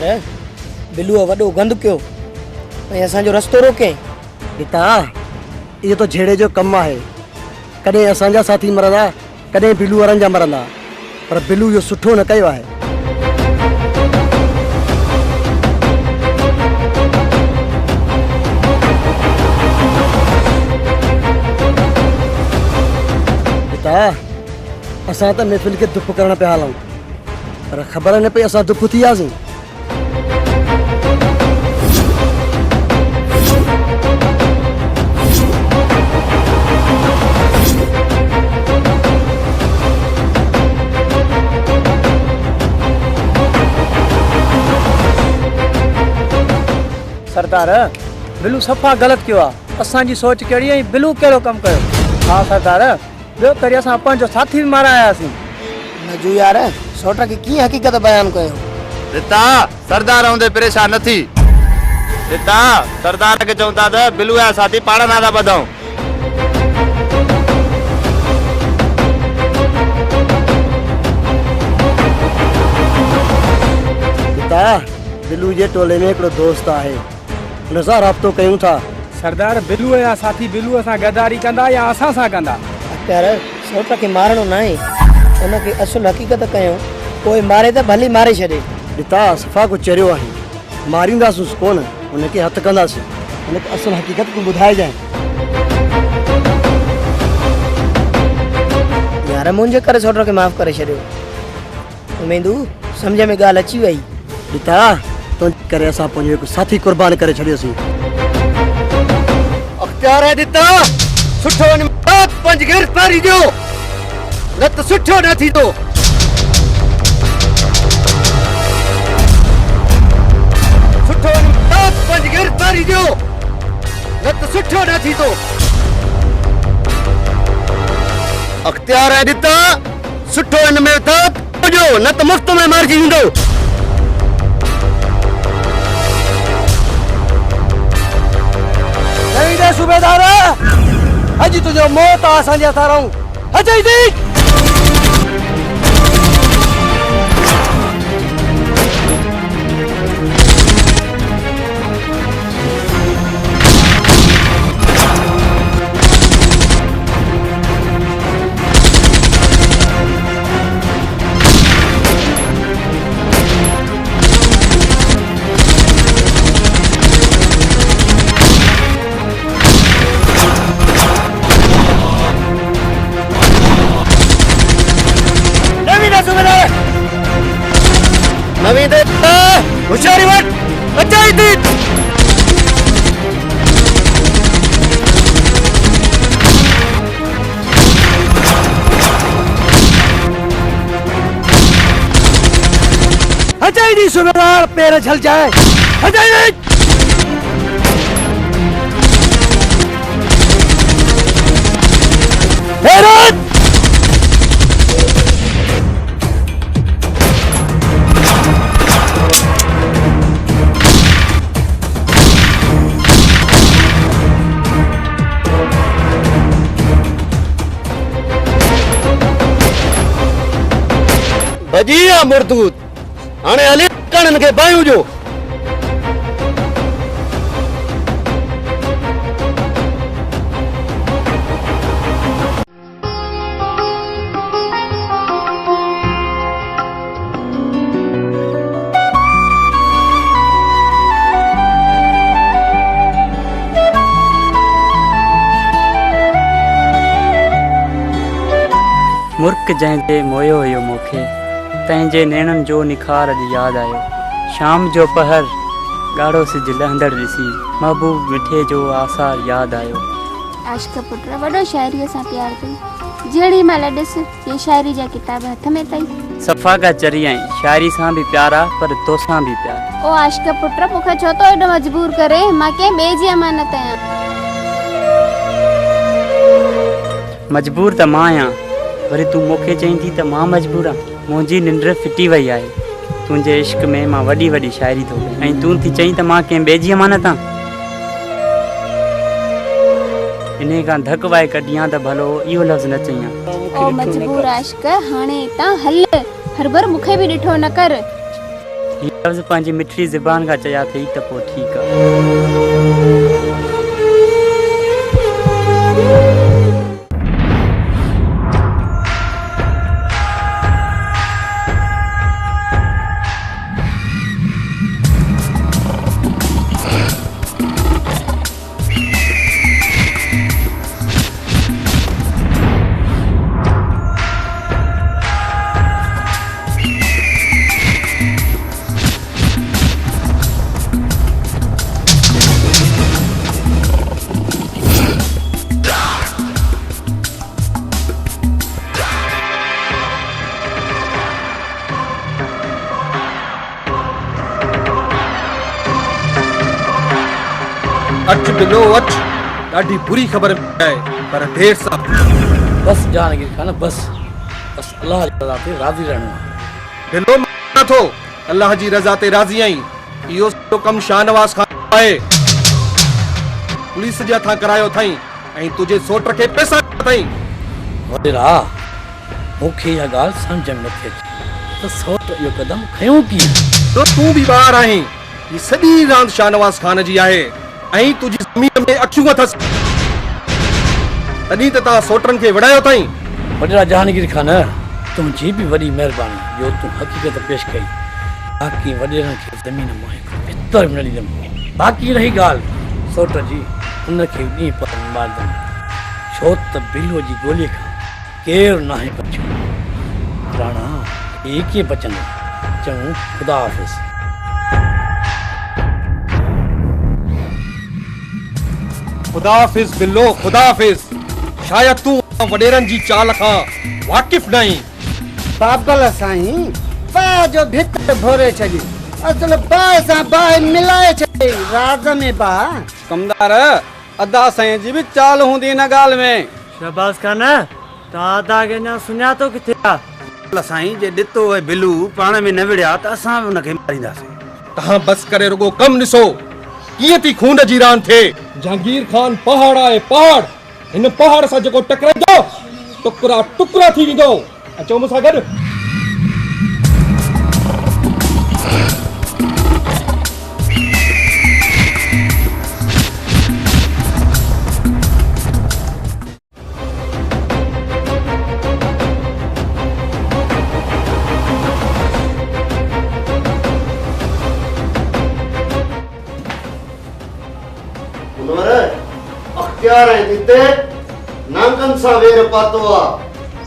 यार बिलू वडो गंद क्यों ऐं असांजो रस्तो रोके पिता ये तो झेड़े जो कम है कदे असांजा साथी मरंदा कदे बिलू वारनि जा मरंदा पर बिलू जो सुठो न कयो आहे पिता असां त महफ़िल खे दुख करण पिया हलूं पर ख़बर न पई असां दुख थी वियासीं सरदार बिलू सफ़ा गलत कियो आहे असांजी सोच कहिड़ी ऐं बिलू कहिड़ो कमु कयो हा सरदार ॿियो करे असां पंहिंजो साथी बि मारायासीं नजू यार सोट खे कीअं हक़ीक़त बयानु कयो रिता सरदार हूंदे परेशान न थी रिता सरदार खे चऊं था त बिलू जा साथी पाण ना था ॿधूं पिता बिलू जे टोले में हिकिड़ो दोस्त आहे हुन सां राब्तो कयूं था सरदार बिलू जा साथी बिलू सां गद्दारी कंदा या असां सां कंदा यार सोट खे मारणो न आहे हुनखे असुल हक़ीक़त कयूं पोइ मारे त भली मारे छॾे पिता सफ़ा को चरियो आहे मारींदासीं कोन हुनखे हथु कंदासीं हुनखे असुल हक़ीक़त तूं ॿुधाइजांइ यार मुंहिंजे करे सोट खे माफ़ करे छॾियो उमेदू सम्झ में ॻाल्हि अची वई पिता तुंहिंजे करे असां पंहिंजो हिकु साथी क़ुर्बान करे छॾियोसीं अख़्तियार है दिता सुठो पंज गिरफ़्तारी ॾियो न त सुठो न थींदो सुठो पंज गिरफ़्तारी ॾियो न त सुठो न थींदो अख़्तियार है दिता सुठो हिन में था न त मुफ़्त में मारिजी वेंदो सूबेदार अज तुझो मौत असांजे हथां रहूं अजय दी नवीद होशियारी वट अजय दी अजय दी सूबेदार पैर झल जाए अजय दी हैरत भजिया मुर्दूत हाणे हली कणन के बायूं जो मुर्क जंहिंते मोयो हुयो मूंखे तंहिंजे नेणनि जो निखार अॼु यादि आयो शाम जो पहर ॻाढ़ो सिज लहंदड़ ॾिसी महबूब मिठे जो आसार यादि आयो आशिक़ पुट वॾो शाइरीअ सां प्यार कई जहिड़ी महिल ॾिस ये शाइरी जा किताब हथ में अथई सफ़ा का चरी आई शाइरी सां बि प्यार आहे पर तोसां बि प्यार ओ आशिक़ पुट मूंखे छो थो एॾो मजबूर करे मां कंहिं ॿिए जी अमानत आहियां मजबूर त मां आहियां वरी तूं मूंखे चईं थी त मां मजबूर आहियां मुंहिंजी निंड फिटी वई आहे तुंहिंजे इश्क में मां वॾी वॾी शाइरी थो कयां ऐं तूं थी चईं त मां कंहिं ॿिए जी अमानत आहियां इन खां धक वाए कढियां त भलो इहो लफ़्ज़ न चईं ओ मजबूर आशिक़ हाणे हितां हल हर बार मूंखे बि ॾिठो न कर लफ़्ज़ पंहिंजी मिठी ज़बान खां चया अथई त पोइ ठीकु आहे। अच बिलो अच, ॾाढी बुरी ख़बर आहे पर देर सां। बस जहांगीर खान बस बस अल्लाह जी रज़ा ते राज़ी रहणो आहे। बिलो नथो, अल्लाह जी रज़ा ते राज़ी आहीं। इहो सॼो कमु शाहनवाज़ खान आहे। पुलिस जे हथां करायो अथई ऐं तुंहिंजे सोट खे पैसा अथई। वॾेरा मूंखे इहा ॻाल्हि सम्झ में नथी अचे त सोट इहो क़दम खयूं कीअं। तो तूं बि ॿार आहीं। ही सॼी रांदि शाहनवाज़ खान जी आहे ऐं तुंहिंजी ज़मीन में अखियूं अथसि। तॾहिं त तव्हां सोटरनि खे विड़ायो अथई। वॾेरा जहांगीर खान, तुंहिंजी बि वॾी महिरबानी जो तूं हक़ीक़त पेश कई। बाक़ी वॾेरनि खे ज़मीन मां हिकु पितर बि न ॾींदुमि। बाक़ी रही ॻाल्हि सोट जी, हुनखे ॾींहुं पर मारंदुमि, छो त बिलूअ जी गोलीअ खां केरु नाहे बचियो। राणा इहे कीअं बचंदो? चऊं ख़ुदा हाफ़िज़। खुदा हाफिज़ बिल्लो, खुदा हाफिज़। शायद तूं वडेरन जी चाल खां वाकिफ नहीं। बाबल साईं बा जो भितर भोरे छॾी, असल बा सां बा मिलाए छॾी। राज में बा कमदार अदा साईं जी बि चाल हूंदी हिन ॻाल्हि में। शहबाज़ खान, तव्हां अदा खे अञा सुञातो किथे आहे? साईं जे ॾितो आहे बिलू पाण में न विड़िया त असां बि हुनखे मारींदासीं। तव्हां बस करे रुगो कम ॾिसो कीअं थी खून जी रांदि थिए। जहांगीर खान पहाड़ आहे, पहाड़। हिन पहाड़ सां जेको टकराईंदो टुकड़ा टुकड़ा थी वेंदो। अचो मूंसां गॾु। अख्तियार है दिते नांगन सा वेर पातो आ,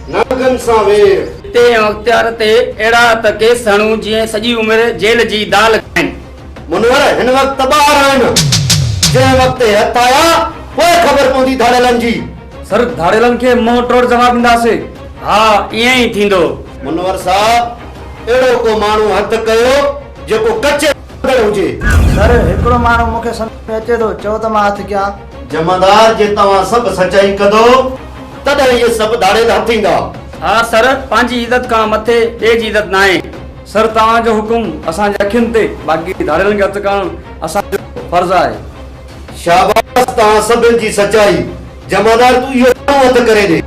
नांगन सा वेर ते अख्तियार ते एड़ा त केस हणू जीअं सॼी उमिरि जेल जी दाल खाइनि। मुनवर हिन वक्त ॿार आहिनि, जंहिं वक्त हथ आया पोइ ख़बर पवंदी धाड़ेलनि जी। सर धाड़ेलनि खे मुंहुं टोड़ जवाब ॾींदासीं। हा ईअं ई थींदो। मुनवर साहब अहिड़ो को माण्हू हथ कयो जेको कचे हुजे। सर हिकिड़ो माण्हू मूंखे सम्झ में अचे थो, चओ त मां हथ कयां। जमादार जे तव्हां सभु सचाई कंदो तॾहिं इहे सभु धाड़ेल हथींदा। हा सर, पंहिंजी इज़त खां मथे ॿिए जी इज़त न आहे। सर तव्हांजो हुकुम असांजे अखियुनि ते, बाक़ी धाड़ेलनि खे हथ करणु असांजो फर्ज़ आहे। शाबाश तव्हां सभिनि जी सचाई। जमादार तूं इहो हथ करे ॾे।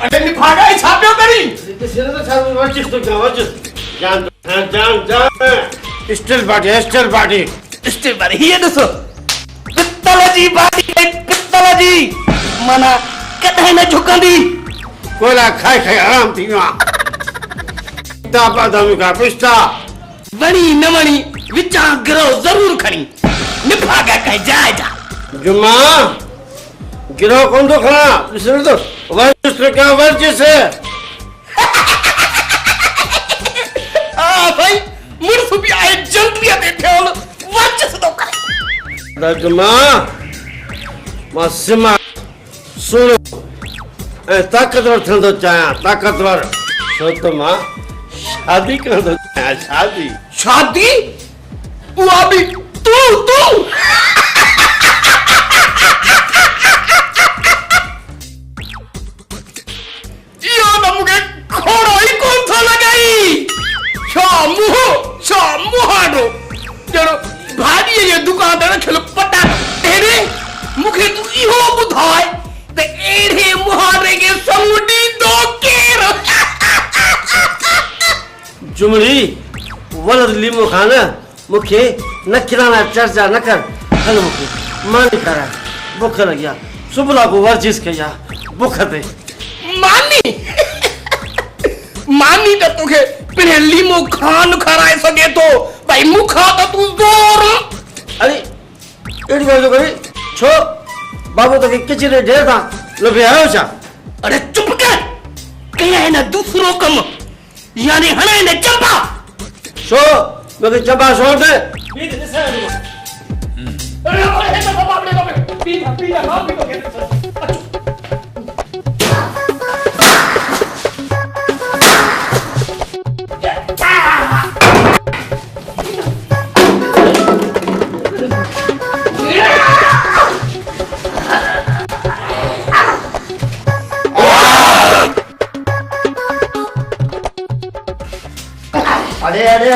अरे निभागा छापियो करी। स्टिल पार्टी हीअ ॾिसो पित्तल जी बाटी, पित्तल जी माना कॾहिं न झुकंदी। कोयला खाए खाए आराम थी वियो आहे। का पिस्ता वणी न वणी विचां गिरो ज़रूर खणी निभागा कहीं जाए जा। जुम्मा गिरो कौन तो खड़ा इसने तो वर्जिश तो क्या वर्जिश है भाई मुर्फ भी आए जंग भी देते हो वर्जिश तो करे जुम्मा मासिमा सुनो ए ताकतवर थंदो चाया ताकतवर सो तो मां शादी कर दो शादी शादी वो अभी तू यो ना मुझे खोड़ो ही कौन था लगाई मुहाड़ो जरो भारी ये दुकानदार खेल पटा तेरे मुखे तू इहो बुधाए ते एड़े मुहाड़े के समुडी दो केर जुमरी वलद लीमो खाना मुखे न खिलाना चर्चा न कर हल मुखे मानी करा भूख लगिया सुबला को वर्जिश किया भूख दे मानी तो तुखे पिने लीमो खान खराए सके तो भाई मुखा तो तू जोर अरे एडी बात तो करी छो बाबू तो के किचरे ढेर था लो भी आयो चा अरे चुप कर कया है ना दूसरो कम यानी हने ने चंपा छो मैं चंपा छोड़ दे अरे बाप रे पीला बाप को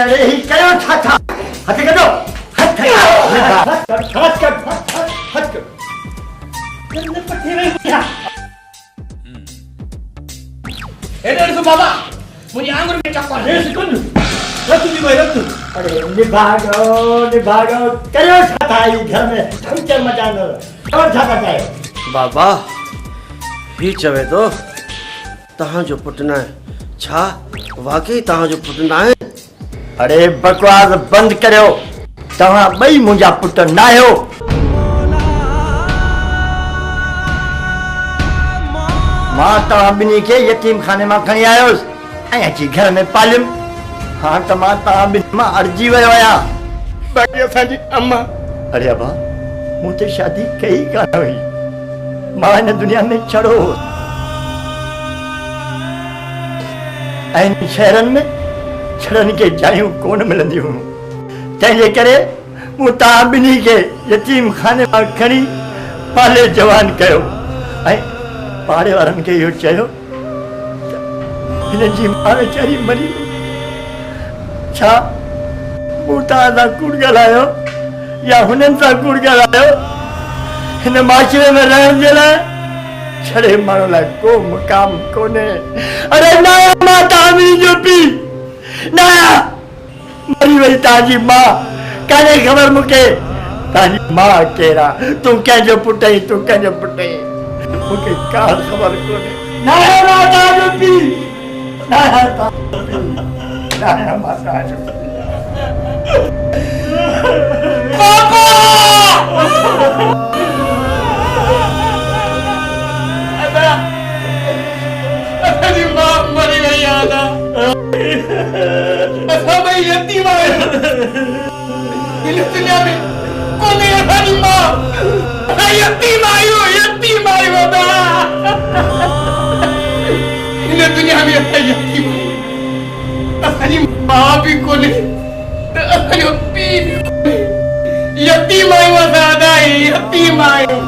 अरे ही कयो था हथ करो हथ एडर सो बाबा मुझे आंगुर में चक्कर है सेकंड रख दी भाई रख अरे निभागो कयो था घर में धमचर मचानो और था बताए बाबा ही चवे तो तहां जो पुटना है छा वाकई तहां जो पुटना है अरे बकवास बंद करो तव्हां बई मुंहिंजा पुट न आहियो मां तव्हां ॿिन्ही खे यतीम खाने मां खणी आयोसि ऐं अची घर में पालियुमि हाँ त मां तव्हां ॿिन्ही मां अड़जी वियो आहियां बाकी असांजी अम्मा अरे अबा मूं ते शादी कई कान हुई मां हिन दुनिया में छड़ो ऐं शहरनि में छड़नि खे जायूं कोन मिलंदियूं तंहिंजे करे मूं तव्हां ॿिन्ही खे यतीम खाने मां खणी पाले जवान कयो ऐं पाड़े वारनि खे इहो चयो हिननि जी मां वीचारी मरी छा मूं तव्हां सां कूड़ ॻाल्हायो या हुननि सां कूड़ ॻाल्हायो हिन माशरे में रहण जे लाइ छड़े माण्हू लाइ को मुक़ाम कोन्हे अरे नाया मां तव्हां ॿिन्ही जो पीउ नाया मरी वई तव्हांजी मां कान्हे ख़बर मूंखे तव्हांजी मां केरु आहे तूं कंहिंजो पुटु आहीं तूं कंहिंजो पुटु आहीं मूंखे का ख़बर कोन्हे नाया मां तव्हांजो पीउ नाया मां तव्हांजो असांजी मां मरी वई आहे असां ॿई यतीम आहियूं हिन दुनिया में कोन्हे असांजी मां असां यतीम आहियूं हिन दुनिया में असां यतीम आहियूं असांजी मां बि कोन्हे त असांजो पीउ बि कोन्हे यतीम आहियूं असां अदाई यतीम आहियूं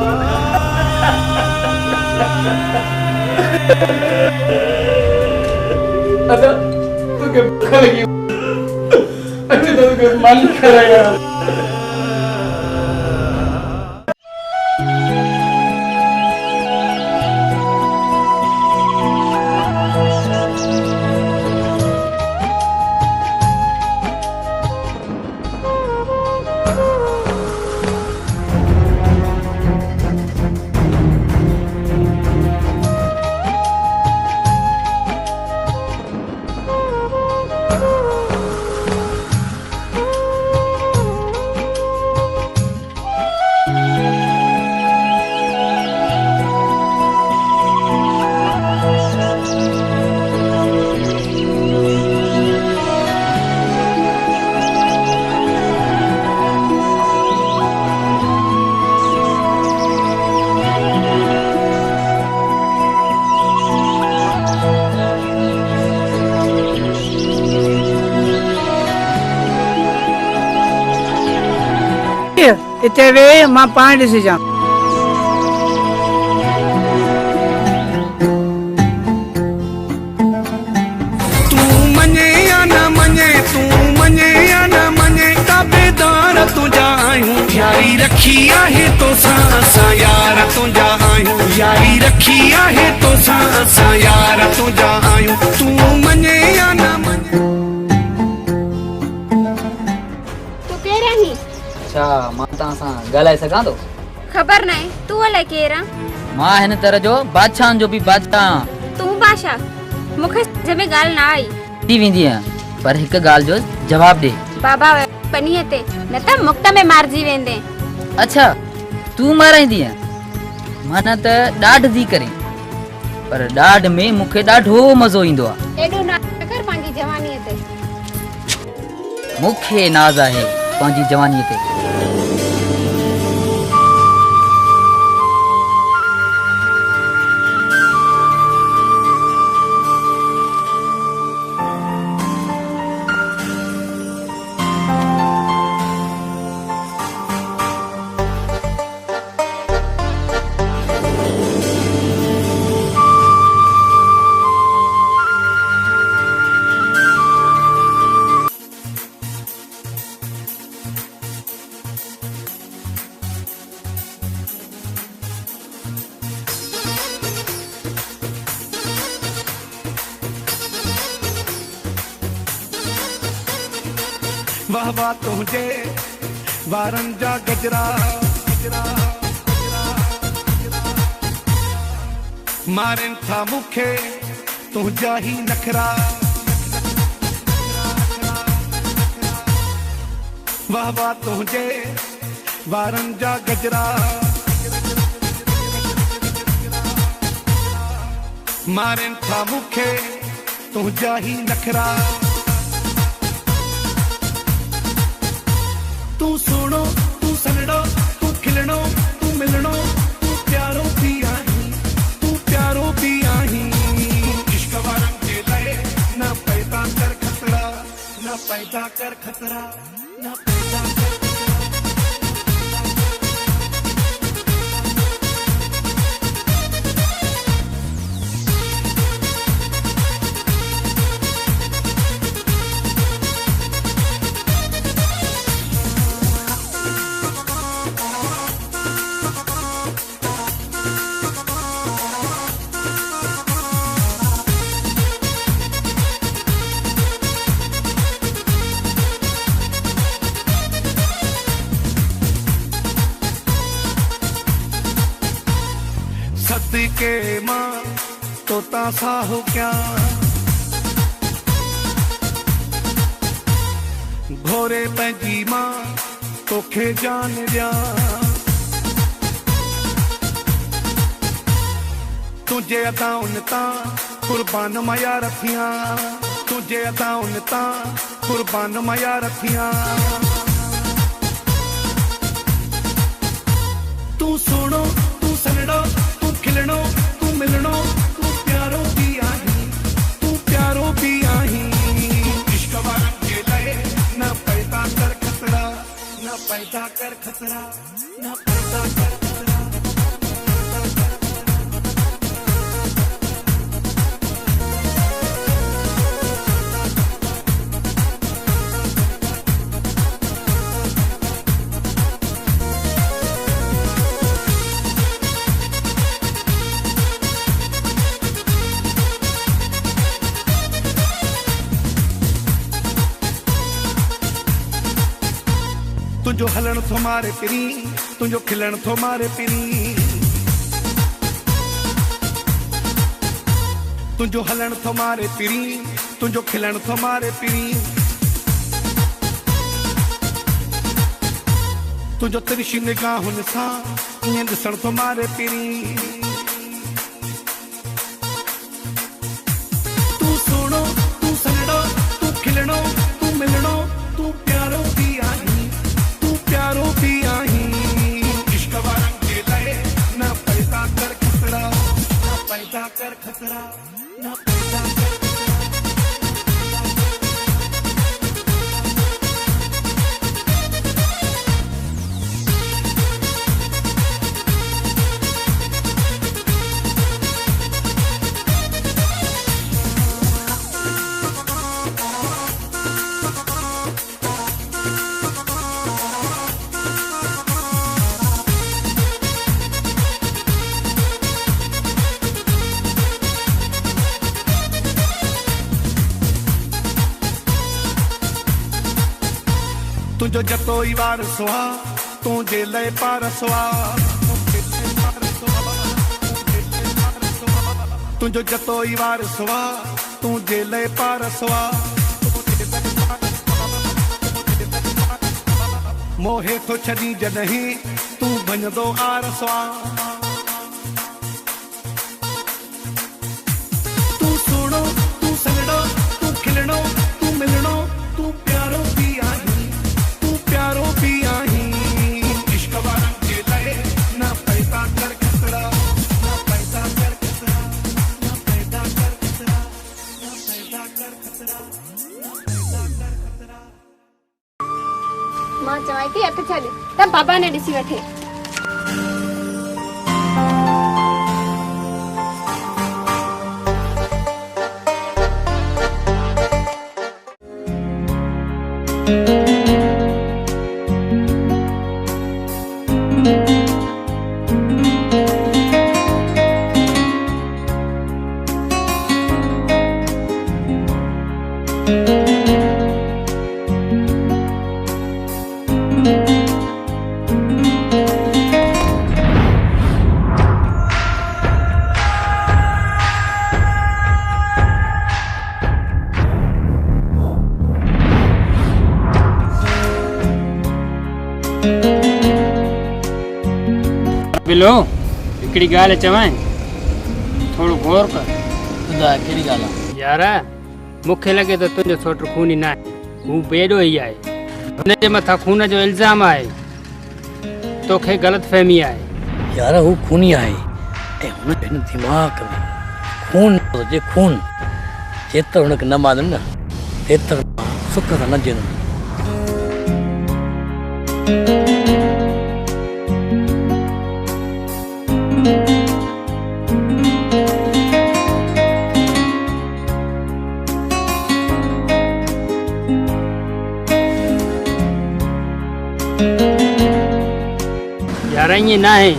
अदा तुझे भूख लगी अरे तो मन कर यार इते वे मां पाण ॾिसी जा। तू मने या न मने, तू मने या न मने, ताबेदार तुंहिंजा आहियूं। यारी रखी आहे तोसां असां यार तुंहिंजा आहियूं। यारी रखी आहे तोसां असां यार तुंहिंजा आहियूं। तू मने या न मने। तू केरु आहीं? अच्छा मां तव्हां सां ॻाल्हाए सघां थो? ख़बर नाहे, तूं अलाए केरु आहीं? मां हिन तरह जो बादशाहनि जो बि बादशाह आहियां। तूं बादशाह? मूंखे सम्झ में ॻाल्हि न आई। थी वेंदी आहियां, पर हिकु ॻाल्हि जो जवाबु ॾे। बाबा पनीअ ते न त मुक्त में मारिजी वेंदे। अच्छा तूं माराईंदी आहीं? माना त ॾाढ थी करे, पर ॾाढ में मूंखे ॾाढो मज़ो ईंदो आहे। एॾो न कर पंहिंजी जवानीअ ते। मूंखे नाज़ आहे पंहिंजी जवानीअ ते। वाह वाह तुझे वारन जा गजरा, मारन था मुखे तुझा ही नखरा। वाह वाह तुझे वारन जा गजरा, मारन था मुखे तुझा ही नखरा। तू सुनो तू सनड़ो तू खिलणो तू मिलणो तू प्यारो भी आही, तू प्यारो भी आही। इश्क वारन के लए ना पैदा कर खतरा, ना पैदा कर खतरा, ना पैदा कर खतरा। के मां तोता सा हो क्या, घोरे पंहिंजी मां तोखे जान ॾियां। तुझे अदाउन तां कुर्बान मया रखियां, तुझे अदाउन तां कुर्बान मया रखियां। तू सुनो तू सनड़ो तू खिलणो तू मिलणो तू प्यारो भी आही, तू प्यारो भी आही। इश्क वारन के लए ना पैदा कर खतरा, ना पैदा कर खतरा, ना पैदा कर खतरा। तुझो हलण थो मारे पिरी, तुझो खिलण थो मारे पिरी। तुझो हलण थो मारे पिरी, तुझो खिलण थो मारे पिरी। तुझो तिरछी निगाहुनि सां ईअं ॾिसण थो मारे पिरी। तू सुणो तू सनड़ो तू खिलणो तू मिलणो तू प्यारो भी आही, प्यारो भी आही। इश्क वारन के लए ना पैदा कर खतरा, ना पैदा कर खतरा, ना पैदा कर खतरा। तुझो जतो ई वार सुहा तुझे लय पार सुहा तुझो जतो ई वार सुहा तुझे लय पार सुहा मोहे तो छड़ी जॾहिं तू भञदो आर सुहा तू सुणो तू संगड़ो तू खिलणो तू मिलणो तू प्यारो भी आही तू प्यारो भी आही इश्क वारन के लए ना पैसा कर खतरा ना पैसा कर खतरा ना पैसा कर खतरा ना पैसा कर खतरा पैसा कर खतरा मां चवाई थी हथ छॾ त बाबा ने ॾिसी वठे बिलो हिकिड़ी ॻाल्हि चवां थोरो गौर कर ॿुधाए कहिड़ी ॻाल्हि आहे यार मूंखे लॻे थो तुंहिंजो सोट खूनी न आहे हू बेॾो ई आहे हुनजे मथां खून जो इल्ज़ाम आहे तोखे ग़लतफ़हमी आहे यार हू खूनी आहे ऐं हुनजे हिन दिमाग़ में खून हुजे खून जेतिरो हुनखे न माननि न तेतिरो सुख सां न जीअंदुमि यार ईअं न आहे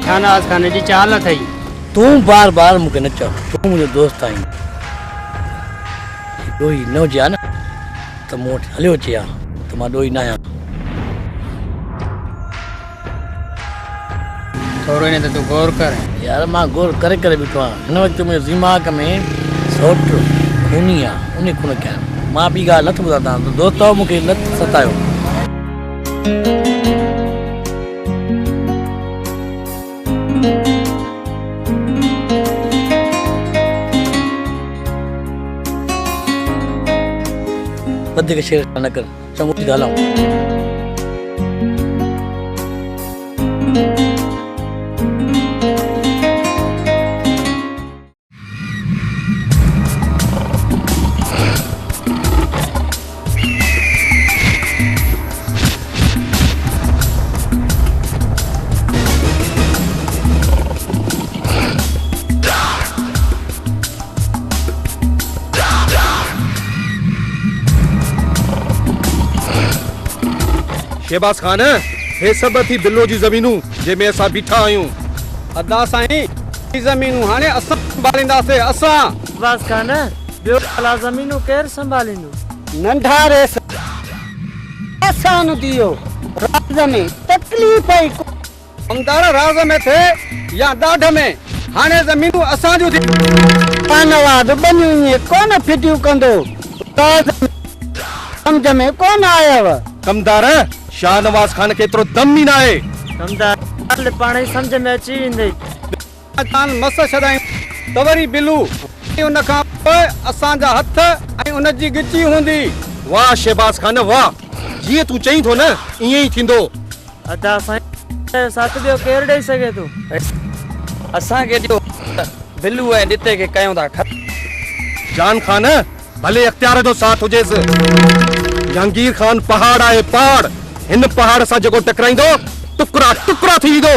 शाहनवाज़ ख़ान जी चाल अथई तूं बार बार मूंखे न चओ तूं मुंहिंजो दोस्त आहीं ॾोही न हुजे हा न त मूं वटि हलियो अचे हा त मां ॾोही न आहियां थोरो इन ते तूं गौर कर यार मां गौर करे करे बीठो आहियां हिन वक़्तु मुंहिंजे दिमाग़ में सोट खूनी आहे उन खून कयां मां ॿी ॻाल्हि नथो ॿुधां तव्हां दोस्त मूंखे न सतायो वधीक शेर न कर चङो थी ॻाल्हायूं शहबाज खान हे सभु थी बिल्लो जी ज़मीनूं जंहिंमें असां बीठा आहियूं अदा साईं ही ज़मीनूं हाणे असां संभालींदासीं असां बस खान ॿियो भला ज़मीनूं केरु संभालींदो नंढा रेस आसान दियो राज में तकलीफ़ ई कमदार राज में थे या ॾाढ में हाणे ज़मीनूं असां जूं थी धन्यवाद बनियूं कोन फिटियूं कंदो समझ में कोन आयव कमदार शाहनवाज़ खान के एतिरो दम ई न आहे कमदार पाण ई सम्झ में अची वेंदई अचान मस छॾायूं त वरी बिलू उन खां पोइ असांजा हथ ऐं उन जी गिची हूंदी वाह शहबाज खान वाह जीअं तूं चईं थो न ईअं ई थींदो अदा साईं साथ ॿियो केरु ॾेई सघे थो असांखे ॾियो बिलू ऐं ॾिते खे कयूं था जान खान भले अख्तियार जो साथ हुजेसि जहांगीर खान पहाड़ आहे पहाड़ हिन पहाड़ सां जेको टकराईंदो टुकड़ा टुकड़ा थी वेंदो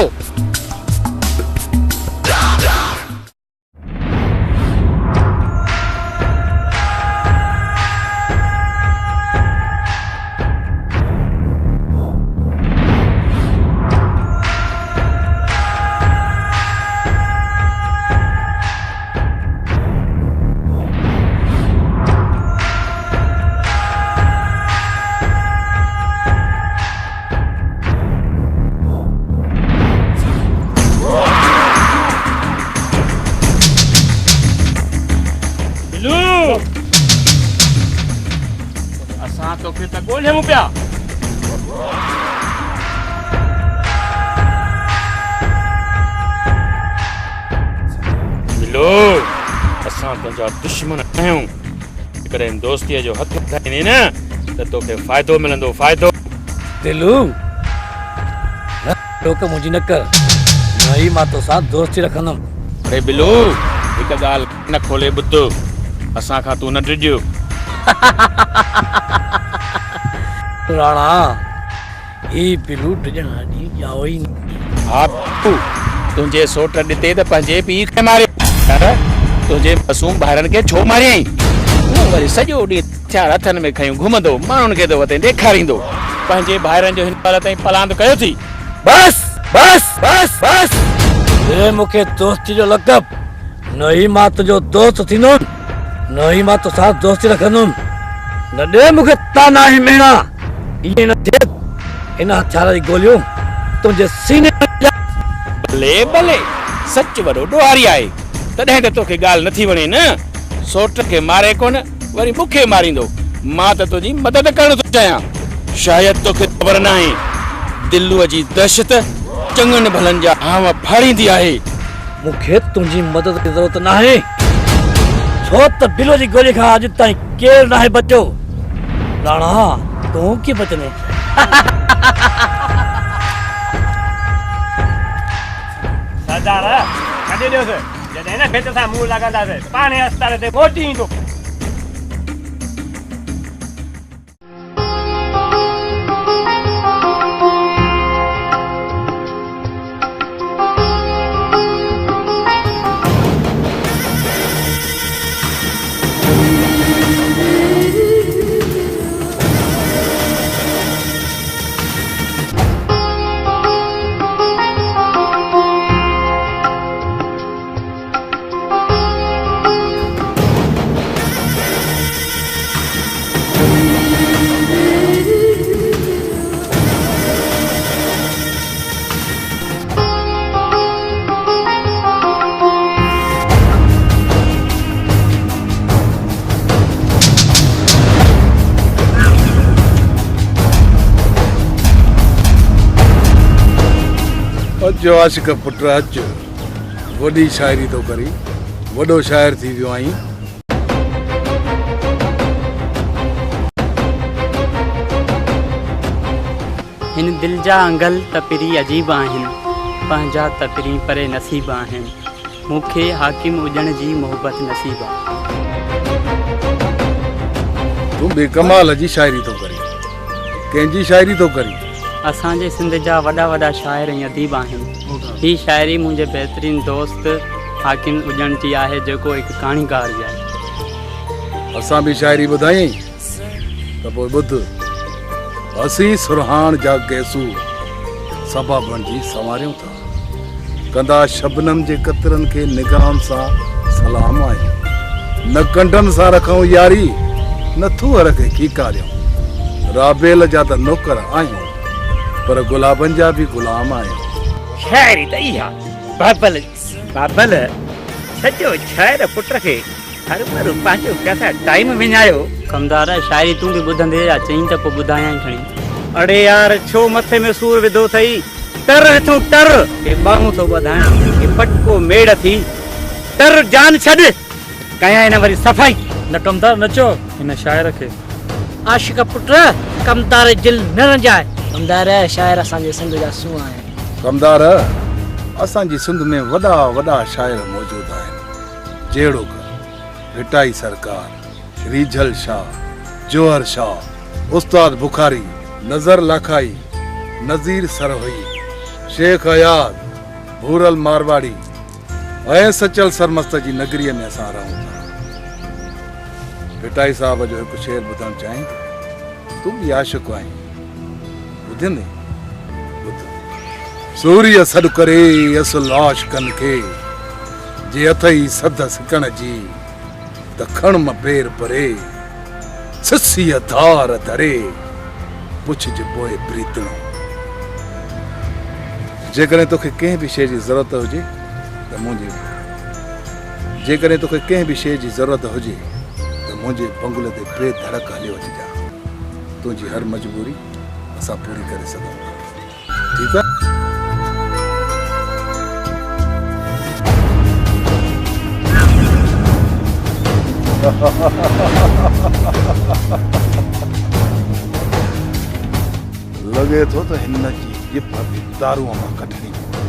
तोखे त ॻोल्हियूं पिया। बिलो, असां तुंहिंजा दुश्मन आहियूं। जेकॾहिं दोस्तीअ जो हथ वधाईंदे न त तोखे फ़ाइदो मिलंदो, फ़ाइदो। दिलू टोक मुंहिंजी न कर, न ई मां तोसां दोस्ती रखंदुमि। अरे बिलो, हिकु ॻाल्हि न खोले ॿुध, असां खां तूं न डिॼ। राणा, ही बिलू डिॼण ॾींहुं ॼाओ ई न। हा तुंहिंजे सोट ॾिते त पंहिंजे पीउ खे मारियो, तुंहिंजे मासूम ॿारनि खे छो मारियईं? तूं वरी सॼो ॾींहुं हथियार हथनि में खयूं घुमंदो, माण्हुनि खे त वते ॾेखारींदो, पंहिंजे भाइरनि जो हिन महिल ताईं पलांद कयो थी। बस बस बस बस, हे मूंखे दोस्ती जो लक़ब, न ई मां तुंहिंजो दोस्त थींदुमि, न ई मां तोसां दोस्ती रखंदुमि। न ॾे मूंखे ताना ही मेणा, इहे न थिए हिन हथियार जी गोलियूं तुंहिंजे सीने में। भले भले, सच वॾो ॾोहारी आहे, तॾहिं त तोखे ॻाल्हि नथी वणे न। सोट खे मारे कोन, वरी मूंखे मारींदो। मां त तुंहिंजी मदद करणु थो चाहियां। शायदि तोखे ख़बर न आहे, दिलूअ जी दहशत चङनि भलनि जा हाव फाड़ींदी आहे। मूंखे तुंहिंजी मदद जी ज़रूरत न आहे, छो त बिलो जी गोली खां अॼु ताईं केरु न आहे बचियो। राणा, तूं कीअं बचने? सरदार कढी ॾियोसि, जॾहिं हिन भित सां मुंहुं लॻंदासीं पाणे अस्पताल ते मोटी ईंदो। जो आशिक पुट अच, वॾी शाइरी तो करी, वॾो शाइर थी वियो आहीं। हिन दिल जा अंगल तपरी अजीब आहिनि, पंहिंजा तपरी परे नसीब आहिनि, मूंखे हाकिम हुजण जी मोहबत नसीब आहे। तूं बेकमाल जी शाइरी तो करी, कंहिंजी शाइरी तो करी? असांजे सिंध जा वॾा वॾा शाइर ऐं अदीब आहिनि। ही शाइरी मुंहिंजे बहितरीन दोस्त हाकिम हुजण जी आहे, जेको हिकु कहाणीकार बि आहे। असां बि शाइरी ॿुधायईं त पोइ ॿुध। असीं सुरहान जा गैसू सभा बणिजी संवारियूं था, कंदा शबनम जे कतरनि खे निगाहनि सां सलाम आहियूं, न कंडनि सां रखूं यारी, न थूअर खे खीकारियूं, राबेल जा त नौकर आहियूं, पर गुलाबनि जा बि गुलाम आहियूं। शाइरी त इहा बाबल बाबल सॼो शाइर पुट खे हर भरू पंहिंजो कथा टाइम विञायो। कमदार शाइरी तूं बि ॿुधंदे या चईं त पोइ ॿुधायां खणी। अड़े यार, छो मथे में सूर विधो अथई? टर हिथूं टर, हे बाहूं थो ॿधायां, हे पटको मेड़ थी टर, जान छॾ कयां हिन वरी सफ़ाई। न कमदार नचो हिन शाइर खे। आशिक पुट कमदार दिल न रंजाए। कमदार शाइर असांजे सिंध जा सूंह आहिनि। कमदार असांजी सिंध में वॾा वॾा शाइर मौजूदु आहिनि, जहिड़ो भिटाई सरकार, रीझल शाह, जोहर शाह, उस्ताद बुखारी, नज़र लाखाई, नज़ीर सरहोई, शेख अयाद, भूरल मारवाड़ी ऐं सचल सरमस्त जी नगरीअ में असां रहूं था। भिटाई साहब जो हिकु शेर ॿुधणु चाहीं? तूं बि आशिक़ आहीं, ॿुधंदे? सूर्य सॾु करे असुल आशिक़नि खे, जे अथई सद सिकण जी त खण मां पेर परे, सिसीअ धार धरे पुछज पोइ प्रीतणो। जेकॾहिं तोखे कंहिं बि शइ जी ज़रूरत हुजे त मुंहिंजे बंगले ते बेधड़क हलियो अचिजांइ। तुझी हर मजबूरी असां पूरी करे सघूं। ठीकु आहे? लॻे थो त हिन जी जिप बि दारूअ मां कढणी पवंदी।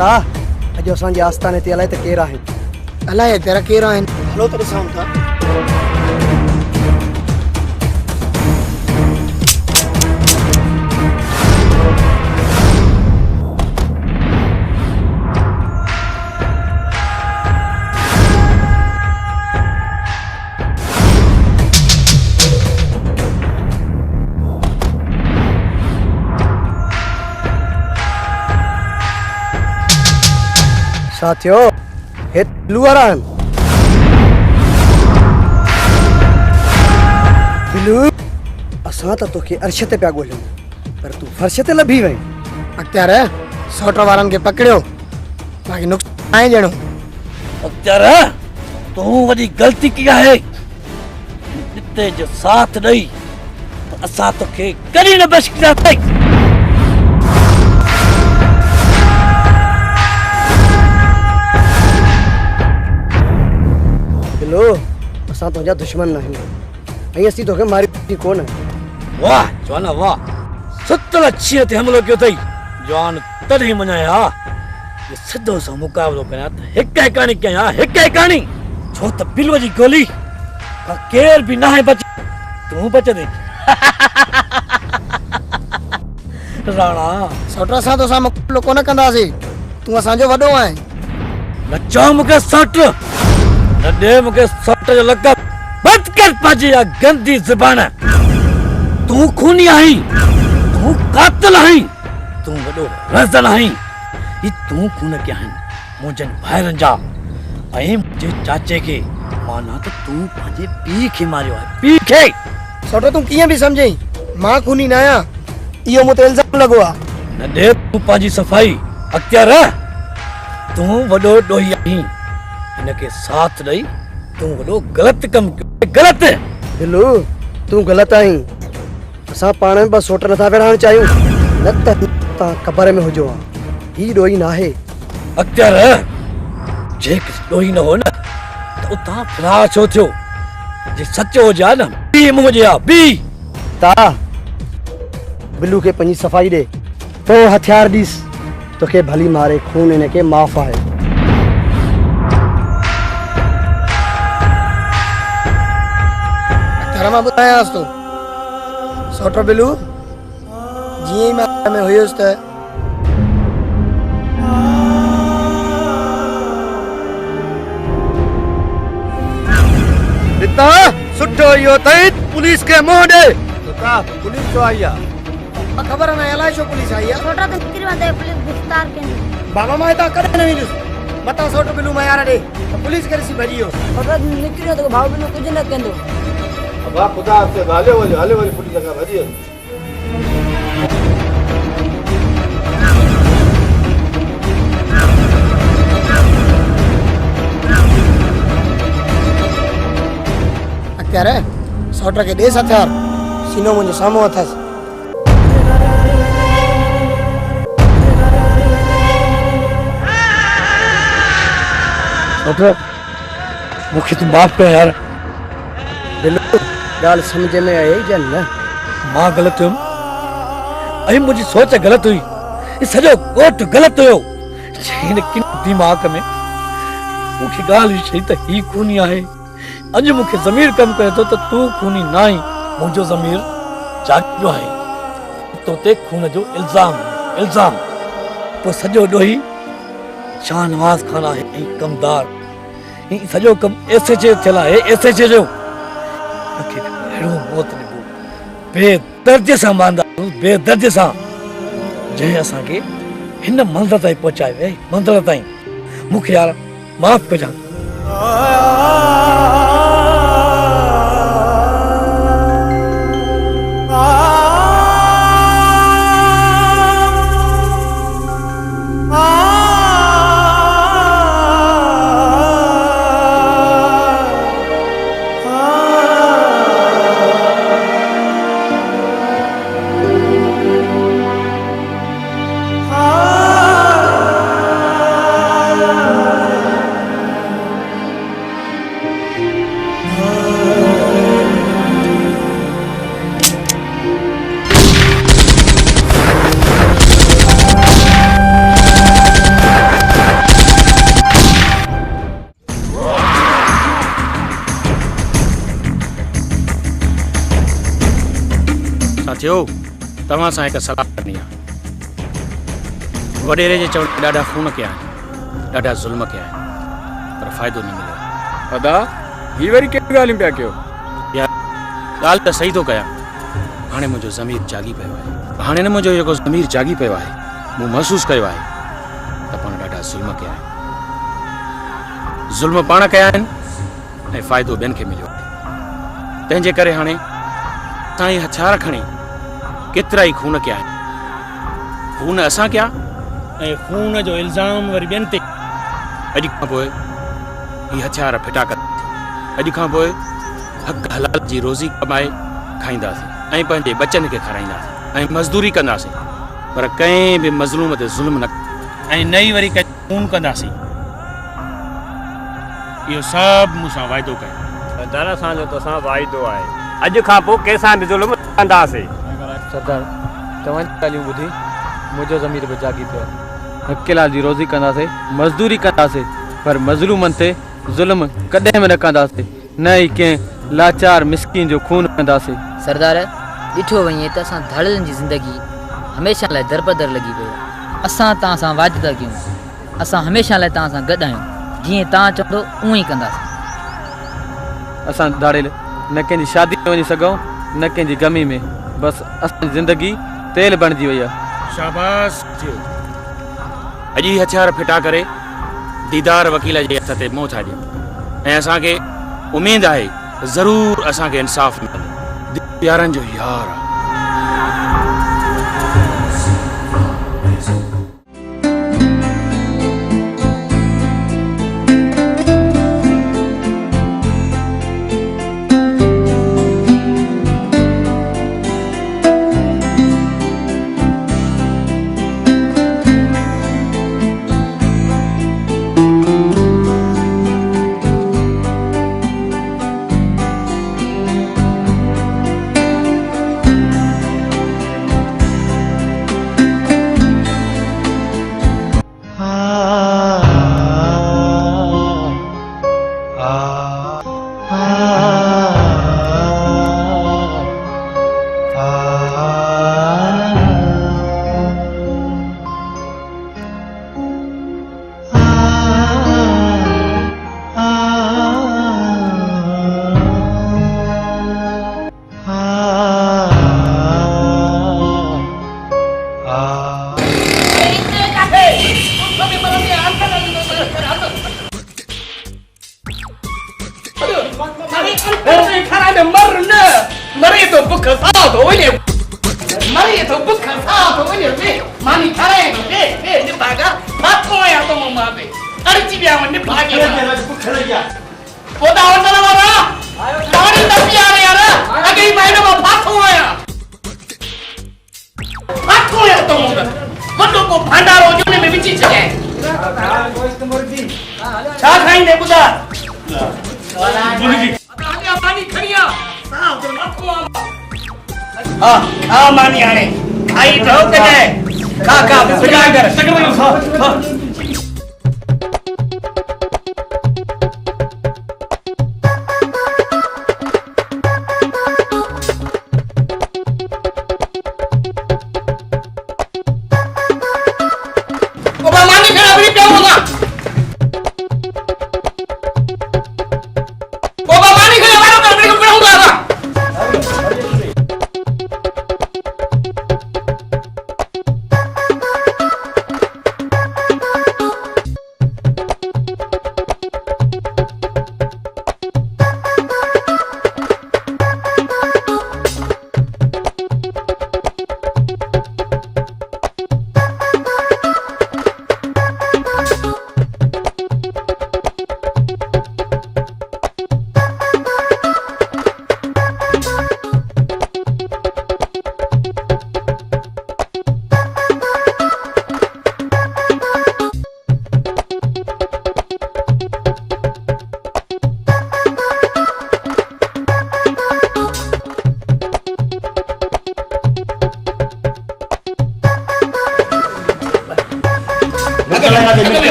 ता अॼु असांजे आस्थाने ते अलाए त केरु आहिनि, अलाए तेरा केरु आहिनि, हलो त ॾिसूं था। साथियों हे लुआरा बिलू असां त तोखे अर्श ते पिया ॻोल्हियूं पर तूं फर्श ते लभी वई। अख्तियार सौट वारनि खे पकड़ियो, बाक़ी नुक़सान आहे ॼणो। अख्तियार तूं वॾी ग़लती की आहे, हिते जो साथ ॾेई त असां तोखे कॾहिं न बख्शींदासीं। बिलो असां तुंहिंजा दुश्मन आहियूं ऐं असीं तोखे मारी कोन। वाह जवाना वाह, 70 छीअ ते हमलो कयो अथई। जवान तॾहिं मञाया ये सिधो सो मुक़ाबिलो कयां त हिक हिकाणी कयां, हिक हिकाणी। छो त बिलव जी गोली का केर बि नाहे बच, तूं बचदे। राणा सौट सां तोसां मुक़ाबिलो कोन कंदासीं, तूं असांजो वॾो आहीं। न चओ मूंखे सौट, न ॾे मूंखे सौट जो लक़ब। बंद कर पंहिंजी इहा गंदी ज़ुबान। तूं खूनी आहीं, तूं कातिल आहीं, तूं वॾो रज़ल आहीं। ही तूं खून कया आहिनि मुंहिंजनि भाइरनि जा ऐं मुंहिंजे चाचे खे। माना त तूं पंहिंजे पीउ खे मारियो आहे, पीउ खे। सौट तूं कीअं बि सम्झई, मां खूनी न आहियां, इहो मूं ते इल्ज़ाम लॻो आहे। न ॾे तूं पंहिंजी सफ़ाई। अख्तियार तूं वॾो ॾोही आहीं, हिनखे साथ ॾेई तूं वॾो ग़लति कमु कयो, ग़लति। बिलू तूं ग़लति आहीं, असां पाण में बसि सौट नथा विढ़ाइणु चाहियूं, न त तव्हां क़बर में हुजो आहे। ही ॾोही न आहे। अख्तियार जेके ॾोही न हो न त उतां फिरार छो थियो? जे सचो हुजे हा न बी मुंहिंजे हा बी। ता बिलू खे पंहिंजी सफ़ाई ॾे, पोइ हथियार ॾीस, तोखे भली मारे खून हिनखे माफ़ आहे। घर मां ॿुधायांसि तो सौट बिलू जीअं ई मां में हुयुसि त सुठो इहो अथई पुलिस खे मुंहुं ॾे। पुलिस छो आई आहे? ख़बर न आहे अलाए छो पुलिस आई आहे। छोटा तो निकिरी वंदे पुलिस गिरफ्तार कयनि। बाबा मां हितां कॾहिं न ईंदुसि, मतां सौट बिलू मां यार ॾे त पुलिस खे ॾिसी भॼी वियो। छोटा निकिरी तो भाउ बिनो कुझु न कंदो। अबा ख़ुदा से हले वञे पुलिस खां भॼी वञे। अख्तियार सौट खे ॾेस हथियार, सीनो मुंहिंजे साम्हूं अथसि। सौट मूंखे तूं माफ़ कर यार। बिलू ॻाल्हि सम्झ में आई या न? मां ग़लति हुयुमि ऐं मुंहिंजी सोच ग़लति हुई, ही सॼो ॻोठ ग़लति हुयो। हिन किन दिमाग़ में मूंखे ॻाल्हि चई त ही खूनी आहे। अॼु मूंखे ज़मीर कमु करे थो त तूं खूनी न आहीं। मुंहिंजो ज़मीर जागियो आहे, तो ते खून जो इल्ज़ाम। पोइ सॼो ॾोही शाहनवाज़ खान आहे ऐं कमदार। ही सॼो कमु एसएचए थियल आहे, एसएचए जो। मूंखे अहिड़ो मौत ॾिनो, बेदर्जे सां मांदा, बेदर्जे सां, जंहिं असांखे हिन मंज़िल ताईं पहुचाए वियो, मंज़िल ताईं। मूंखे यार माफ़ कजां। साथियो तव्हां सां हिकु सलाह करणी आहे। वॾेरे जे चवण ते ॾाढा खून कया आहिनि, ॾाढा ज़ुल्म कया आहिनि, पर फ़ाइदो न मिलियो। अदा ही वरी कहिड़ी ॻाल्हियूं पिया कयो? यार ॻाल्हि त सही थो कयां, हाणे मुंहिंजो ज़मीर जागी पियो आहे। हाणे न मुंहिंजो जेको ज़मीर जागी पियो आहे, मूं महसूसु कयो आहे त पाण ॾाढा ज़ुल्म कया आहिनि। ज़ुल्म पाण कया आहिनि ऐं फ़ाइदो ॿियनि खे मिलियो आहे। तंहिंजे करे हाणे असां ई हथियार खणी केतिरा ई खून कया आहिनि। खून असां कया ऐं खून जो इल्ज़ाम वरी ॿियनि ते। अॼु खां पोइ ही हथियार फिटा कर। अॼु खां पोइ हक़ हलाल जी रोज़ी कमाए खाईंदासीं ऐं पंहिंजे बचनि खे खाराईंदासीं ऐं मज़दूरी कंदासीं, पर कंहिं बि मज़लूम ते ज़ुल्म न ऐं नई वरी खून कंदासीं। इहो सभु मूंसां वाइदो कयो। सरदार असांजो तो असां वाइदो आहे अॼु खां पोइ कंहिंसां बि ज़ुल्म कंदासीं। सरदार तव्हां जी ॻाल्हियूं ॿुधी मुंहिंजो ज़मीर बि जागी पियो आहे। हिकु लाल जी रोज़ी कंदासीं, मज़दूरी कंदासीं, पर मज़लूमनि ते ज़ुल्म कॾहिं बि न कंदासीं, न ई कंहिं लाचार मिसकिन जो खून कंदासीं। सरदार ॾिठो वञे त असां धड़नि जी ज़िंदगी हमेशह लाइ दर बदर लॻी पियो आहे। असां तव्हां सां वाइदो था कयूं, असां हमेशह लाइ तव्हां सां गॾु आहियूं, जीअं तव्हां चवंदो उअं ई कंदासीं। असां दाड़ियल न कंहिंजी शादी में वञी सघूं, न कंहिंजी गमी में, बसि असांजी ज़िंदगी तेल बणिजी वई आहे। शाबाश थियो। अॼु ई हथियार फिटा करे दीदार वकील जे हथ ते मुंहुं था ॾियूं ऐं असांखे उमेद आहे ज़रूर असांखे इंसाफ़ मिलंदो। प्यारनि जो यार आहे। मरे तो बुख साओ तो वने मरे तो बुख साओ तो वने बे मानी करे बे बे ने भागा फाको या तो मम्मा बे अड़ची बिया वने भागे बुख लगिया ओदा ओदा वाला पानी तपी आ रे यार अगे ही माइनो में फाको आया तो मुंगा वडो को भंडारो जोने में विची छे छा खाई ने बुदा पानी खड़िया साहब तो मको हां खा मानी आने खाई तो कने खा सगा कर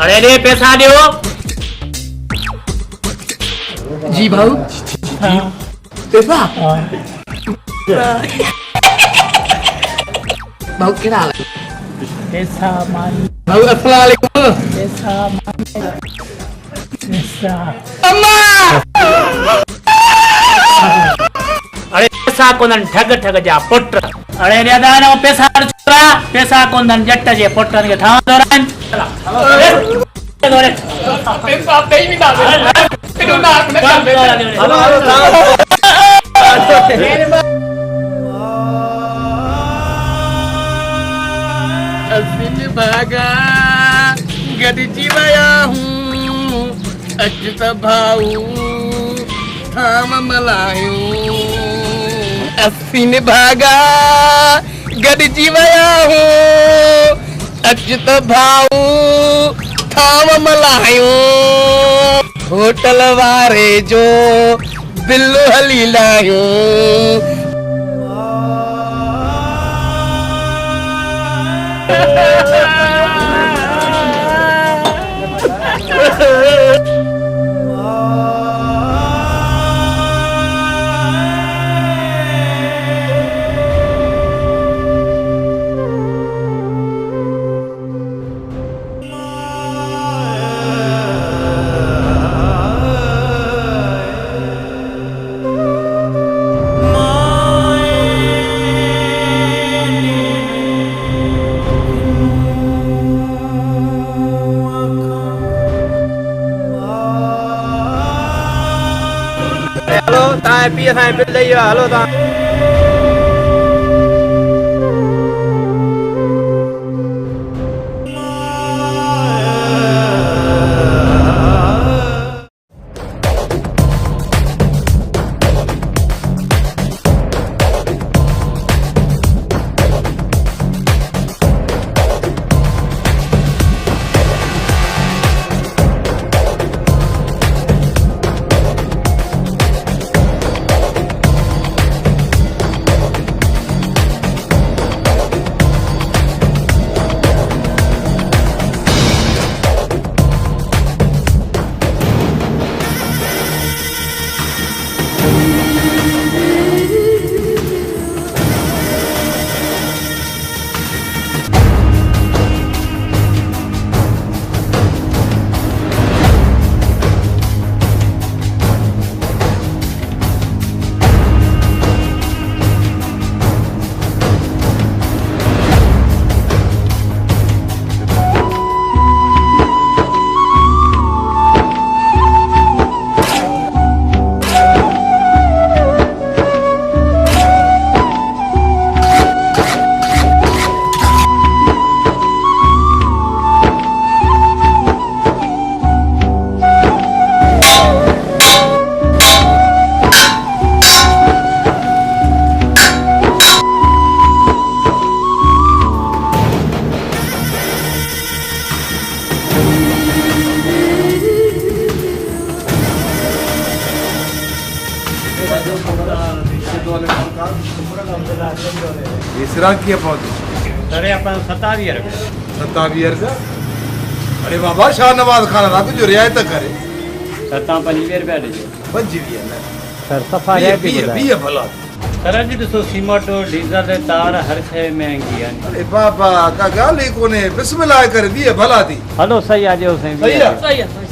अरे रे पैसा दो जी भाऊ पैसा भाऊ केड़ा पैसा मानी अरे पैसा कोन्हनि ठग ठग जा पुट। अरे न्यादानो पैसा छोरा पैसा कोन्हनि जट जे पुटनि खे ठहंदो रहनि। पैसा पेई भी ना असिन भागा गॾिजी विया हूं अच त भाऊ थाम मल्हायूं। असिन भागा गॾिजी विया हूं अच त भाऊ थाम मल्हायूं। होटल वारे जो बिल हली लायूं। पी असांजे बिल ॾेई वियो हलो तव्हां। इसरा किया पहुंचे अरे अपन 27 का अरे बाबा शाह नवाज खान रात जो रियायत करे 25 रुपया ॾिजो 25 न सर सफ़ा रियायती बीह भला सर अॼु ॾिसो सीमेंट डीज़ल तार हर शइ महांगी आहे। अरे बाबा का ॻाल्हि ई कोन्हे बिस्मिल्लाह करे बीह भला थी हलो सही आहे ॾियो साईं सही आहे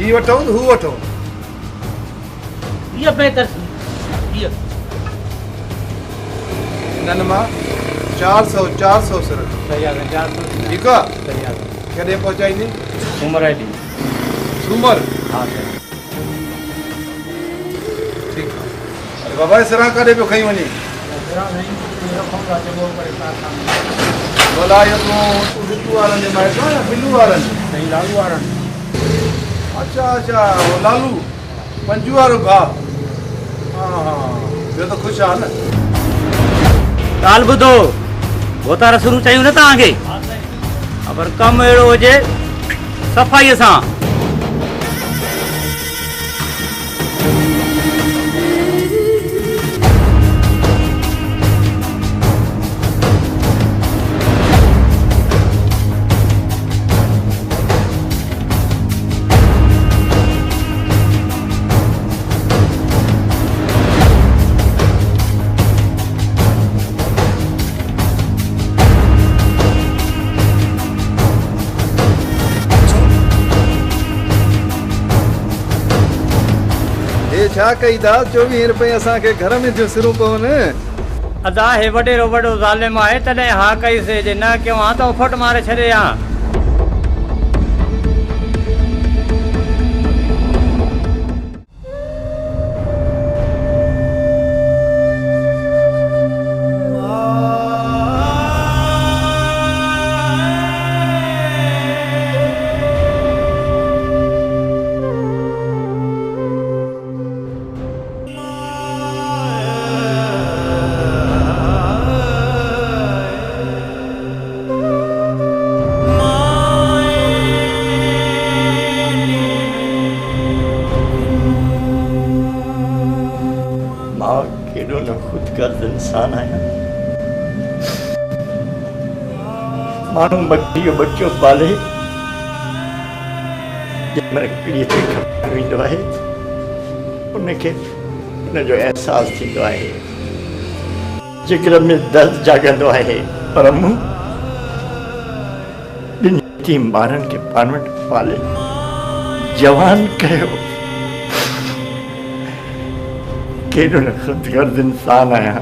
ही वठूं हू वठूं ये बेहतर ये इन्हनि मां 400 सिर्फ़ सही आहे 400 ठीकु आहे सही आहे कॾहिं पहुचाईंदी सूमर ॾींहुं सूमर हा सर ठीकु आहे अरे बाबा इसरा काॾे पियो खई वञे भला इहो तूं बिटू वारनि जे माइट या बिलू वारनि साईं लालू वारनि अच्छा वो लालू पंजू वारो भाउ हा ॿियो त ख़ुशि आहे न ॻाल्हि ॿुधो वो तार शुरू चयूं न तव्हांखे पर कमु अहिड़ो हुजे सफ़ाईअ सां छा कई था 24 रुपए असांखे घर में जो सिरूं पवनि अदा हे वॾेरो वॾो ज़ालिम आहे तॾहिं हा कईसीं जे न कयूं हा त फट मारे छॾे हा इंसान आया मानू बच्ची जो बच्चो पाले जंहिंमहिल पीढ़ीअ खे ख़बर ईंदो आहे उनखे उनजो एहसासु थींदो आहे जिगर में दर्द जाॻंदो आहे पर मूं ॿिनि यतीम ॿारनि खे पाण वटि पाले जवान कयो केॾो न ख़ुदगर्ज़ इंसान आहियां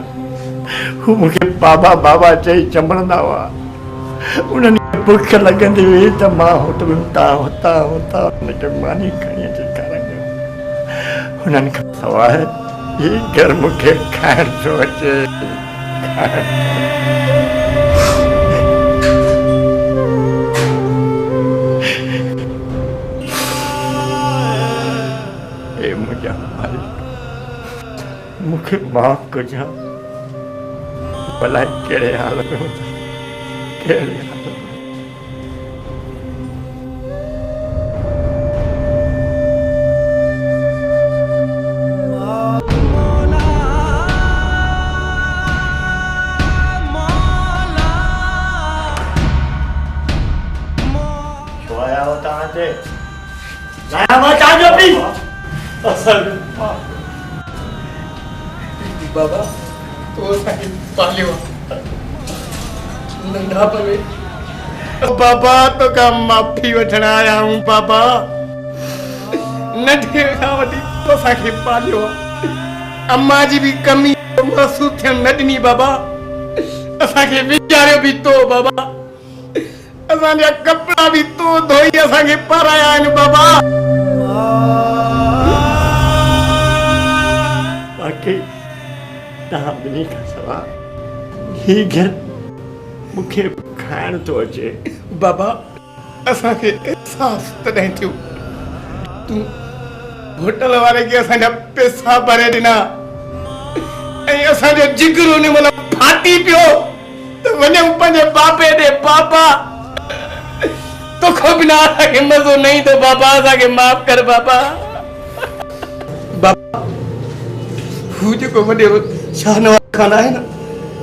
हू मूंखे बाबा बाबा चई चंबड़ंदा हुआ उन्हनि खे बुख लॻंदी हुई त मां हुतां हुनखे मानी खणी अची खाराईंदो हुननि खां सवाइ हीउ घरु मूंखे खाइण थो अचे हे मुंहिंजा मालिक मूंखे माफ़ कजां भला कहिड़े हाल में हूंदा कहिड़े हाल में छो आया हो तव्हां हिते लाया मां तव्हांजो पीउ असल बाबा तो असांखे पालियो नंढापे में बाबा तोखां माफ़ी वठण आया आहियूं बाबा नंढे खां वठी तो असांखे पालियो अम्मा जी भी कमी महसूस थियण न ॾिनी बाबा असांखे वीचारियो बि तो बाबा असांजा कपिड़ा बि तो धोई असांखे पाराया आहिनि बाबा बाक़ी तव्हां ॿिन्ही खां सवाइ हीउ घरु मूंखे खाइण थो अचे बाबा असांखे एहसासु तॾहिं थियो तूं होटल वारे खे असांजा पैसा भरे ॾिना ऐं असांजो जिगर उन महिल फाटी पियो त वञूं पंहिंजे बापे ॾे बाबा तोखां बिना असांखे मज़ो न ईंदो बाबा असांखे माफ़ कर बाबा बाबा हू जेको वॾेरो शाहनवाज़ खान आहे न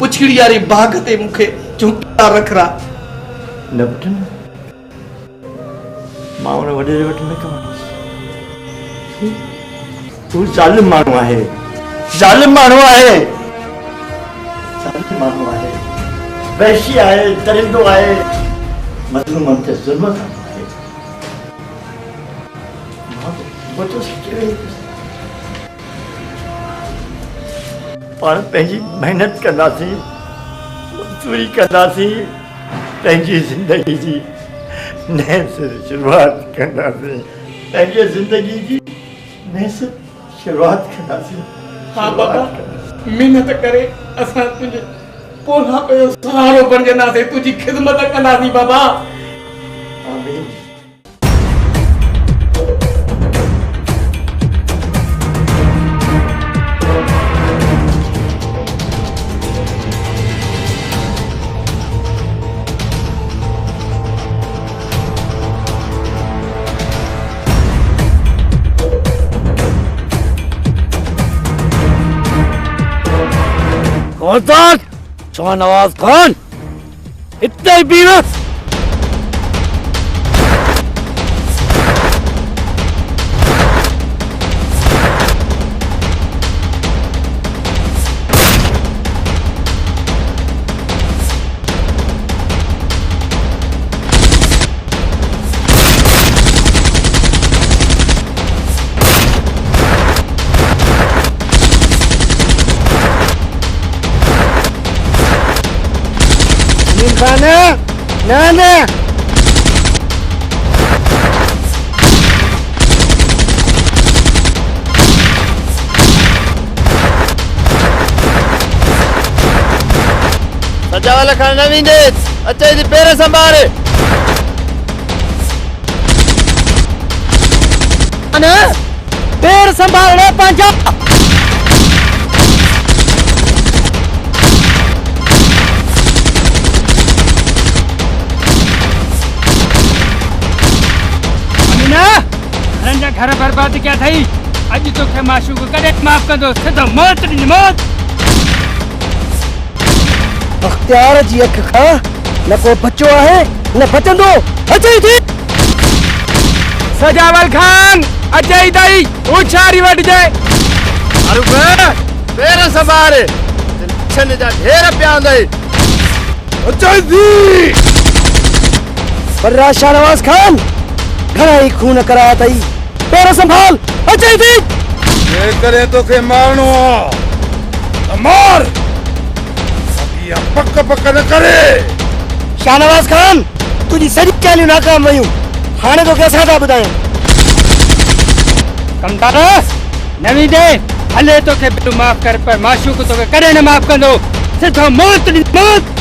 पुछड़ी वारी बाग ते मूंखे चुंटा रखरा न वठनि मां उन वॾे वटि न कमांसि तू ज़ालिम माण्हू आहे ज़ालिम माण्हू आहे वहशी आहे दरिंदो आहे मज़लूमनि ते ज़ुल्म कंदो आहे मां तो पाण पंहिंजी महिनत कंदासीं मज़दूरी कंदासीं पंहिंजी ज़िंदगी जी नए सिर शुरूआत कंदासीं पंहिंजे ज़िंदगी जी नए सिर शुरूआत कंदासीं हाँ बाबा महिनत करे असां तुंहिंजे पोइ सहारो बणजंदासीं तुंहिंजी ख़िदमत कंदासीं बाबा आमीन कौन था शाहनवाज़ खान इतने बीवस खान न सजावल खान न वेंदेस अचे थी पेर संभाल न पेर संभाल पंहिंजा घर बर्बाद क्या थई अज तो के माशूक कदे माफ कर दो सिधो मौत दी मौत अख्तियार जी अख खा न को बच्चो है न बचंदो अचे थी सजावल खान अचे दई उछारी वट जाए अरे पेर संभाल छन जा ढेर पिया दई अचे थी पर शाहनवाज खान घणा ही खून करा तई पेर संभाल अचे थी ये करे तो के मारनो मार या पक्का पक्का न करे शाहनवाज खान तुझी सही चालियूं नाकाम वयूं हाणे तो के सादा बुधायो कमदार नवी दे हले तो के माफ कर पर माशूक तो के कदे न माफ कंदो सिधो मौत दी मौत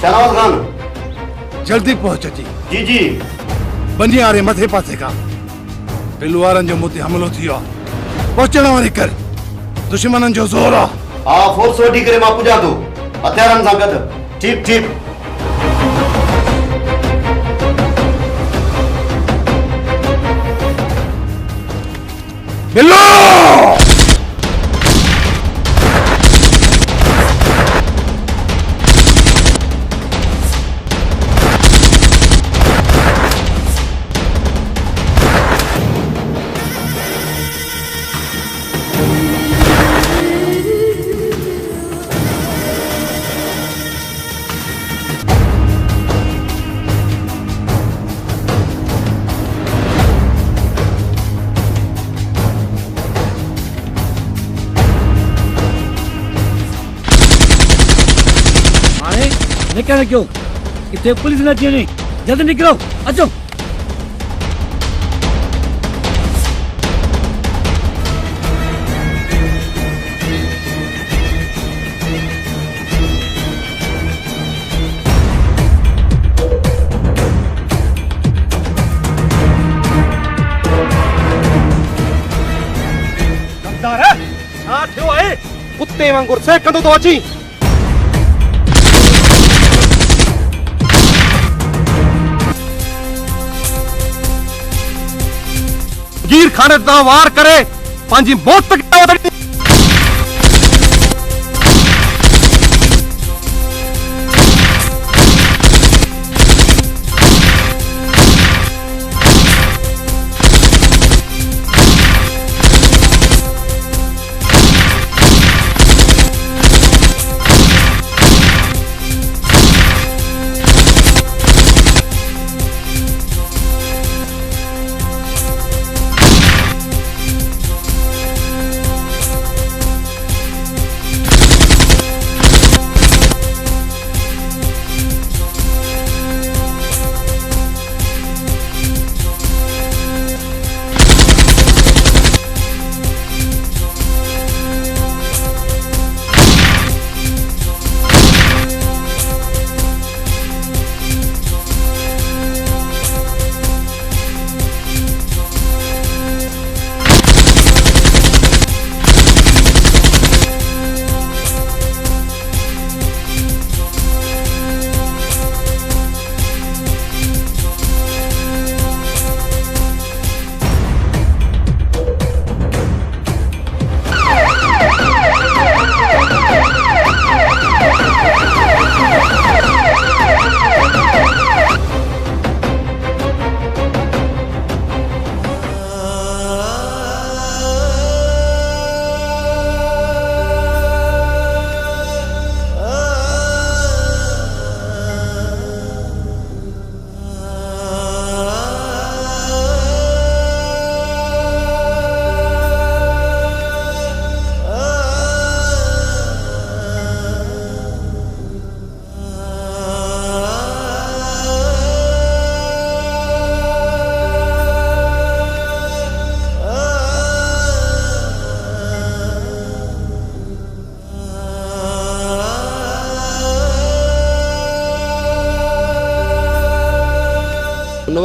शाहनवाज खान जल्दी पहुंच जी जी जी बनी आरे मथे पासे का पिलवारन जो मुते हमलो थियो पहुंचण वारी कर दुश्मनन जो जोर आ फोर्स वठी करे मां पुजा तो हथियारन सा गद ठीक ठीक बिल्लो निकल क्यों इतने पुलिस न चाहिए जल्दी निकलो अचो कुत्ते वांगुर से कंदो तो अची गिर खाने ता वार करे पांजी मौत तक वधणी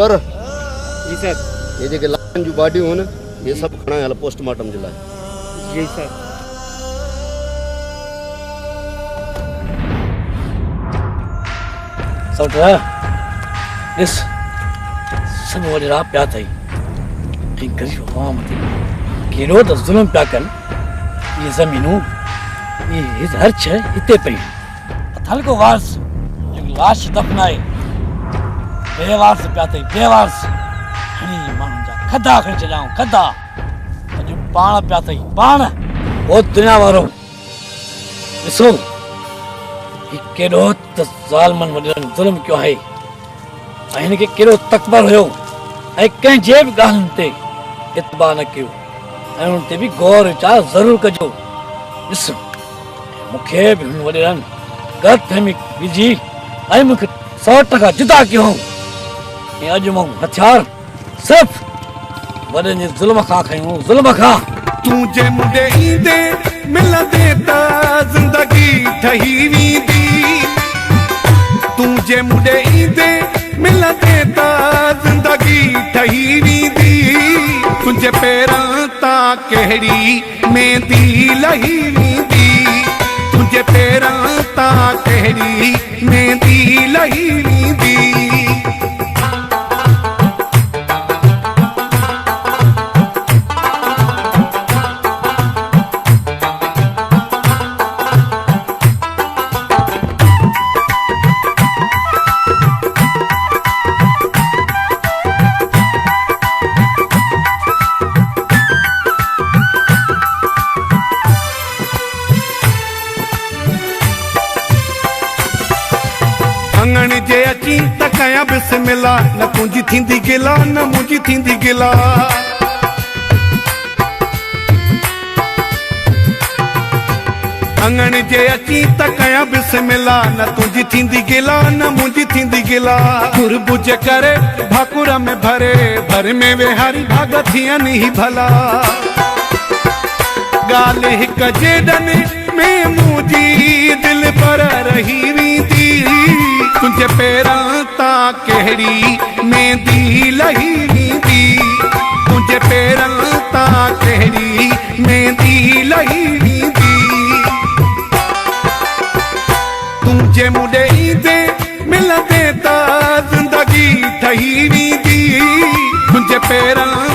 सतवर जी सर। ये जेके लाइन जूं बाडियूं आहिनि ये सभु खणा हल पोस्टमार्टम जे लाइ। जी सर। सौटा ॾिस सभु वॾेरा पिया अथई ऐं ग़रीब आवाम ते कहिड़ो त ज़ुल्म पिया कनि। इहे ज़मीनूं इहे हर शइ हिते पई हल्को वारस लाश दफ़नाए बेवारस पिया अथई बेवारस खणी माण्हुनि जा खदा खणी छॾियाऊं खदा अॼु पाण पिया अथई पाण ओ दुनिया वारो ॾिसो ही केॾो त ज़ालमनि वॾेरनि ज़ुल्म कयो आहे ऐं हिनखे केॾो तकबर हुयो ऐं कंहिंजे बि ॻाल्हियुनि ते इतबा न कयो ऐं हुन ते बि गौर वीचार ज़रूरु कजो। ॾिस मूंखे बि हुन वॾेरनि ग़लतफ़हमी विझी ऐं मूंखे 100% जुदा कयो ऐं अॼु मां हथियार सिर्फ़ु वॾनि जे ज़ुल्म खां खयूं ज़ुल्म खां। तुंहिंजे मुंडे ईंदे मिलंदे त ज़िंदगी ठही वेंदी। तुंहिंजे मुंडे ईंदे मिलंदे त ज़िंदगी ठही वेंदी। तुंहिंजे पेरनि तां कहिड़ी मेहंदी लही वेंदी। तुंहिंजे पेरनि तां कहिड़ी मेहंदी लही वेंदी। अंगण जे अची त कया बिस्मिल्लाह न तुंहिंजी थींदी गिला न मुंहिंजी थींदी गिला। अंगण जे अची त कया बिस्मिल्लाह न तुंहिंजी थींदी गिला न मुंहिंजी थींदी गिला। घुरबु जे करे भाकुर में भरे भर में वेहारी भाग थियनि ई भला। ॻाल्हि हिक जेॾनि में मुंहिंजी दिलि पर रही वेंदी। तुंहिंजे पेरनि तां कहिड़ी मेहंदी लही वेंदी। तुंहिंजे पेरनि तां कहिड़ी मेहंदी लही वेंदी। तुंहिंजे मुंडे ईंदे मिलंदे त ज़िंदगी ठही वेंदी। तुंहिंजे पेरनि